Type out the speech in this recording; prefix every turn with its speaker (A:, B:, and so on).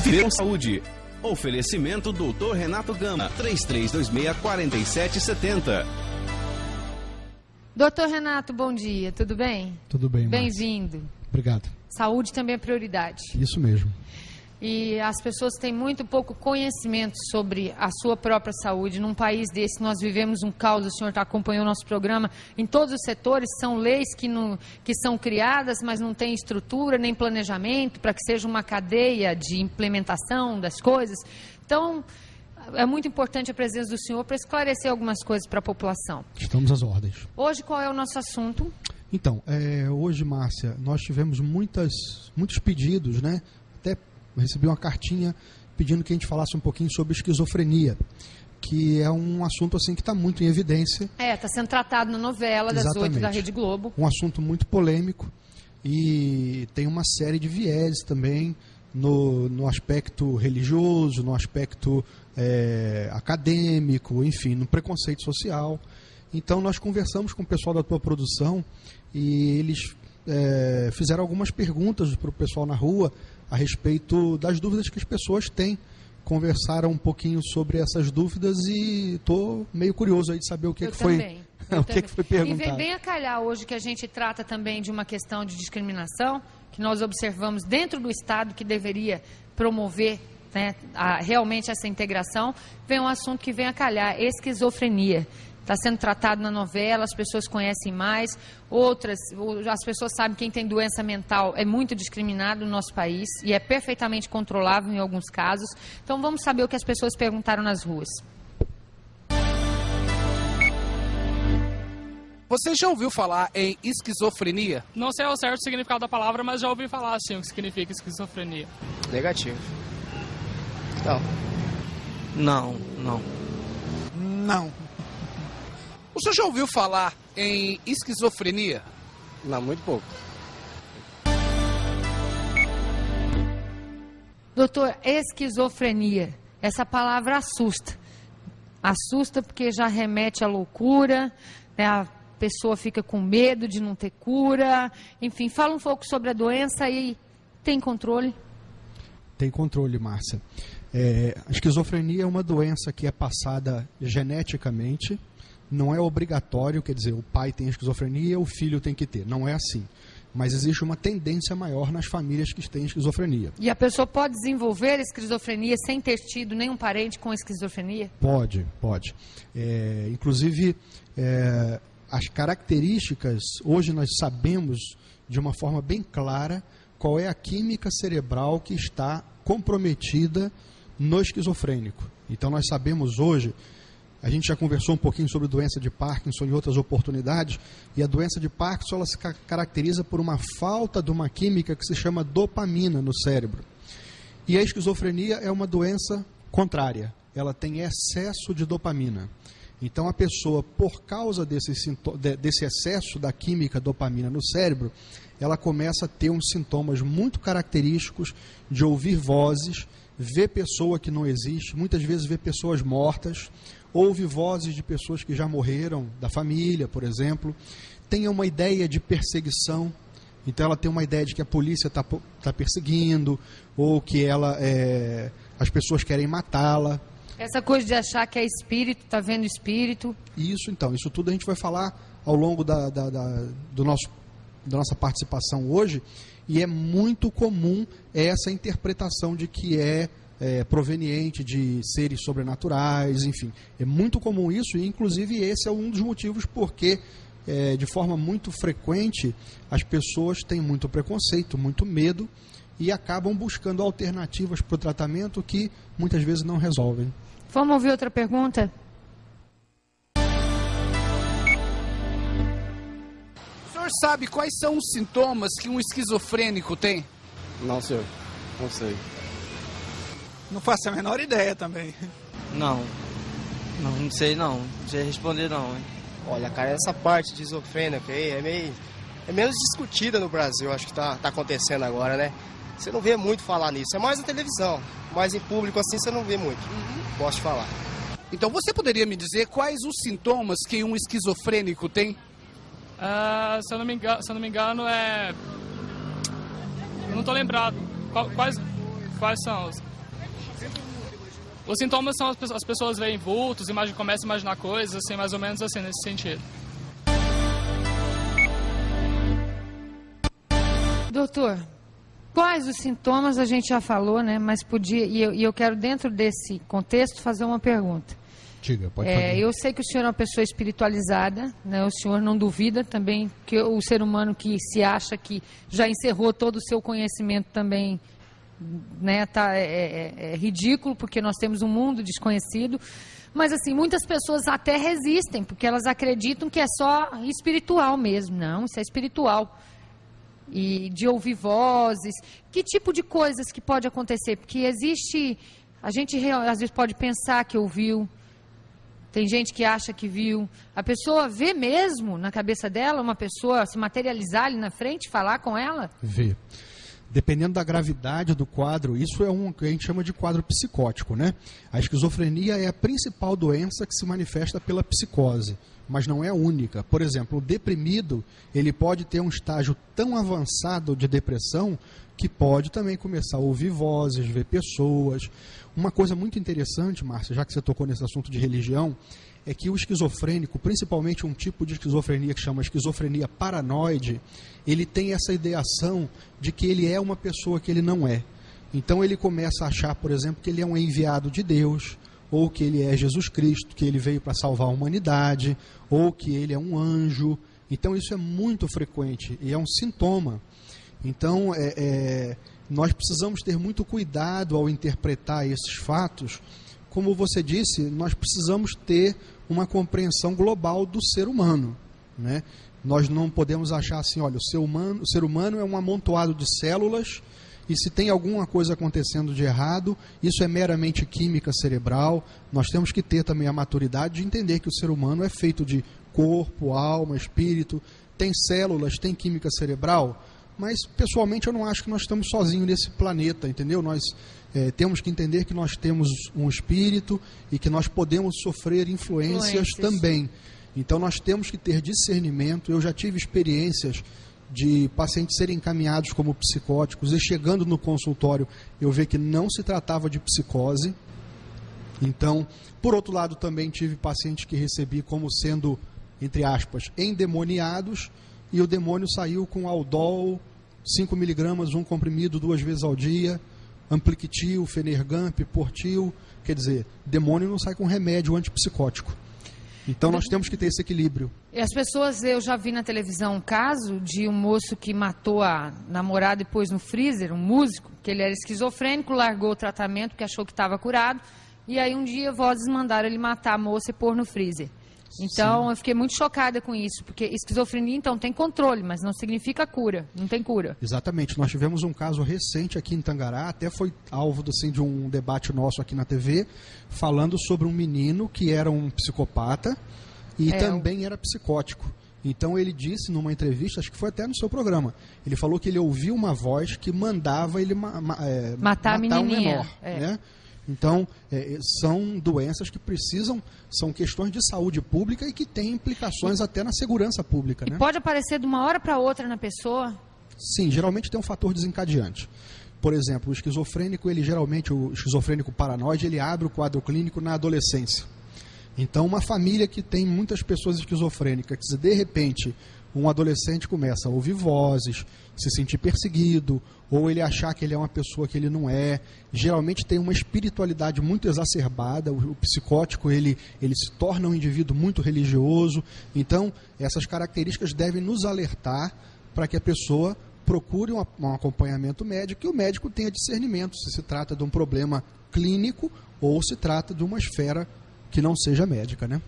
A: Feira Saúde. Oferecimento Dr. Renato Gama, 3326-4770.
B: Doutor Renato, bom dia, tudo bem?
C: Tudo bem,
B: Bem-vindo.
C: Obrigado.
B: Saúde também é prioridade.
C: Isso mesmo.
B: E as pessoas têm muito pouco conhecimento sobre a sua própria saúde. Num país desse, nós vivemos um caos, o senhor acompanhou o nosso programa, em todos os setores, são leis que são criadas, mas não tem estrutura nem planejamento para que seja uma cadeia de implementação das coisas. Então, é muito importante a presença do senhor para esclarecer algumas coisas para a população.
C: Estamos às ordens.
B: Hoje, qual é o nosso assunto?
C: Então, hoje, Márcia, nós tivemos muitos pedidos, né? Até recebi uma cartinha pedindo que a gente falasse um pouquinho sobre esquizofrenia, que é um assunto assim que está muito em evidência.
B: Está sendo tratado na novela das 8 da Rede Globo.
C: Um assunto muito polêmico e tem uma série de vieses também no aspecto religioso, no aspecto acadêmico, enfim, no preconceito social. Então nós conversamos com o pessoal da tua produção e eles fizeram algumas perguntas para o pessoal na rua a respeito das dúvidas que as pessoas têm. Conversaram um pouquinho sobre essas dúvidas e estou meio curioso aí de saber o que foi perguntado.
B: E vem bem a calhar hoje que a gente trata também de uma questão de discriminação, que nós observamos dentro do Estado que deveria promover, né, realmente essa integração. Vem um assunto que vem a calhar, esquizofrenia. Está sendo tratado na novela, as pessoas conhecem mais, as pessoas sabem que quem tem doença mental é muito discriminado no nosso país e é perfeitamente controlável em alguns casos. Então vamos saber o que as pessoas perguntaram nas ruas.
D: Você já ouviu falar em esquizofrenia?
E: Não sei ao certo o significado da palavra, mas já ouvi falar assim o que significa esquizofrenia.
F: Negativo.
G: Não.
D: O senhor já ouviu falar em esquizofrenia?
F: Não, muito pouco.
B: Doutor, esquizofrenia, essa palavra assusta. Assusta porque já remete à loucura, né? A pessoa fica com medo de não ter cura. Enfim, fala um pouco sobre a doença e tem controle?
C: Tem controle, Márcia. A esquizofrenia é uma doença que é passada geneticamente. Não é obrigatório, quer dizer, o pai tem esquizofrenia, o filho tem que ter. Não é assim. Mas existe uma tendência maior nas famílias que têm esquizofrenia.
B: E a pessoa pode desenvolver esquizofrenia sem ter tido nenhum parente com esquizofrenia?
C: Pode. Inclusive, as características, hoje nós sabemos de uma forma bem clara qual é a química cerebral que está comprometida no esquizofrênico. Então nós sabemos hoje. A gente já conversou um pouquinho sobre doença de Parkinson em outras oportunidades, e a doença de Parkinson ela se caracteriza por uma falta de uma química que se chama dopamina no cérebro. E a esquizofrenia é uma doença contrária, ela tem excesso de dopamina. Então a pessoa, por causa desse excesso da química dopamina no cérebro, ela começa a ter uns sintomas muito característicos de ouvir vozes, ver pessoa que não existe, muitas vezes ver pessoas mortas, ouve vozes de pessoas que já morreram, da família, por exemplo. Tem uma ideia de perseguição, então ela tem uma ideia de que a polícia está perseguindo, ou que as pessoas querem matá-la.
B: Essa coisa de achar que é espírito, está vendo espírito.
C: Isso tudo a gente vai falar ao longo da nossa participação hoje, e é muito comum essa interpretação de que é proveniente de seres sobrenaturais, enfim. É muito comum isso, e inclusive esse é um dos motivos porque, de forma muito frequente, as pessoas têm muito preconceito, muito medo, e acabam buscando alternativas para o tratamento que muitas vezes não resolvem.
B: Vamos ouvir outra pergunta?
D: O senhor sabe quais são os sintomas que um esquizofrênico tem?
F: Não, senhor. Não sei.
H: Não faço a menor ideia também.
G: Não sei não. Não sei responder não, hein?
F: Olha, cara, essa parte de esquizofrênica aí é menos discutida no Brasil, acho que tá acontecendo agora, né? Você não vê muito falar nisso, é mais na televisão, mas em público assim você não vê muito. Posso te falar.
D: Então você poderia me dizer quais os sintomas que um esquizofrênico tem?
E: Se eu não me engano, eu não tô lembrado. Quais são os? Os sintomas são as pessoas veem vultos, começam a imaginar coisas, assim, mais ou menos assim, nesse sentido.
B: Doutor, quais os sintomas a gente já falou, né? Mas podia, e eu quero, dentro desse contexto, fazer uma pergunta.
C: Diga, pode fazer.
B: Eu sei que o senhor é uma pessoa espiritualizada, né? O senhor não duvida também que o ser humano que se acha que já encerrou todo o seu conhecimento também, né, é ridículo, porque nós temos um mundo desconhecido. Mas, assim, muitas pessoas até resistem, porque elas acreditam que é só espiritual mesmo. Não, isso é espiritual. E de ouvir vozes, que tipo de coisas que pode acontecer? Porque existe, a gente às vezes pode pensar que ouviu, tem gente que acha que viu, a pessoa vê mesmo na cabeça dela, uma pessoa se materializar ali na frente, falar com ela?
C: Vê. Dependendo da gravidade do quadro, isso é um que a gente chama de quadro psicótico, né? A esquizofrenia é a principal doença que se manifesta pela psicose, mas não é a única. Por exemplo, o deprimido, ele pode ter um estágio tão avançado de depressão que pode também começar a ouvir vozes, ver pessoas. Uma coisa muito interessante, Márcia, já que você tocou nesse assunto de religião, é que o esquizofrênico, principalmente um tipo de esquizofrenia que chama esquizofrenia paranoide, ele tem essa ideação de que ele é uma pessoa que ele não é. Então ele começa a achar, por exemplo, que ele é um enviado de Deus, ou que ele é Jesus Cristo, que ele veio para salvar a humanidade, ou que ele é um anjo. Então isso é muito frequente e é um sintoma. Então nós precisamos ter muito cuidado ao interpretar esses fatos. Como você disse, nós precisamos ter uma compreensão global do ser humano, né? Nós não podemos achar assim, olha, o ser humano é um amontoado de células e se tem alguma coisa acontecendo de errado, isso é meramente química cerebral. Nós temos que ter também a maturidade de entender que o ser humano é feito de corpo, alma, espírito, tem células, tem química cerebral, mas pessoalmente eu não acho que nós estamos sozinhos nesse planeta, entendeu? Nós temos que entender que nós temos um espírito e que nós podemos sofrer influências também. Então nós temos que ter discernimento. Eu já tive experiências de pacientes serem encaminhados como psicóticos e chegando no consultório eu ver que não se tratava de psicose. Então, por outro lado, também tive pacientes que recebi como sendo, entre aspas, endemoniados, e o demônio saiu com Aldol, 5 miligramas, um comprimido 2 vezes ao dia, Ampliquitil, Fenergamp, Portil. Quer dizer, demônio não sai com remédio antipsicótico. Então nós temos que ter esse equilíbrio.
B: E as pessoas, eu já vi na televisão um caso de um moço que matou a namorada e pôs no freezer, um músico, que ele era esquizofrênico, largou o tratamento porque achou que estava curado, e aí um dia vozes mandaram ele matar a moça e pôr no freezer. Então, eu fiquei muito chocada com isso, porque esquizofrenia, então, tem controle, mas não significa cura, não tem cura.
C: Exatamente. Nós tivemos um caso recente aqui em Tangará, até foi alvo assim, de um debate nosso aqui na TV, falando sobre um menino que era um psicopata e também era psicótico. Então, ele disse numa entrevista, acho que foi até no seu programa, ele falou que ele ouviu uma voz que mandava ele matar um menor, né? Então, são doenças que são questões de saúde pública e que têm implicações até na segurança pública, né?
B: E pode aparecer de uma hora para outra na pessoa?
C: Sim, geralmente tem um fator desencadeante. Por exemplo, o esquizofrênico, o esquizofrênico paranoide, ele abre o quadro clínico na adolescência. Então, uma família que tem muitas pessoas esquizofrênicas, que de repente um adolescente começa a ouvir vozes, se sentir perseguido, ou ele achar que ele é uma pessoa que ele não é. Geralmente tem uma espiritualidade muito exacerbada, o psicótico ele se torna um indivíduo muito religioso. Então, essas características devem nos alertar para que a pessoa procure um acompanhamento médico e o médico tenha discernimento se trata de um problema clínico ou se trata de uma esfera que não seja médica, né?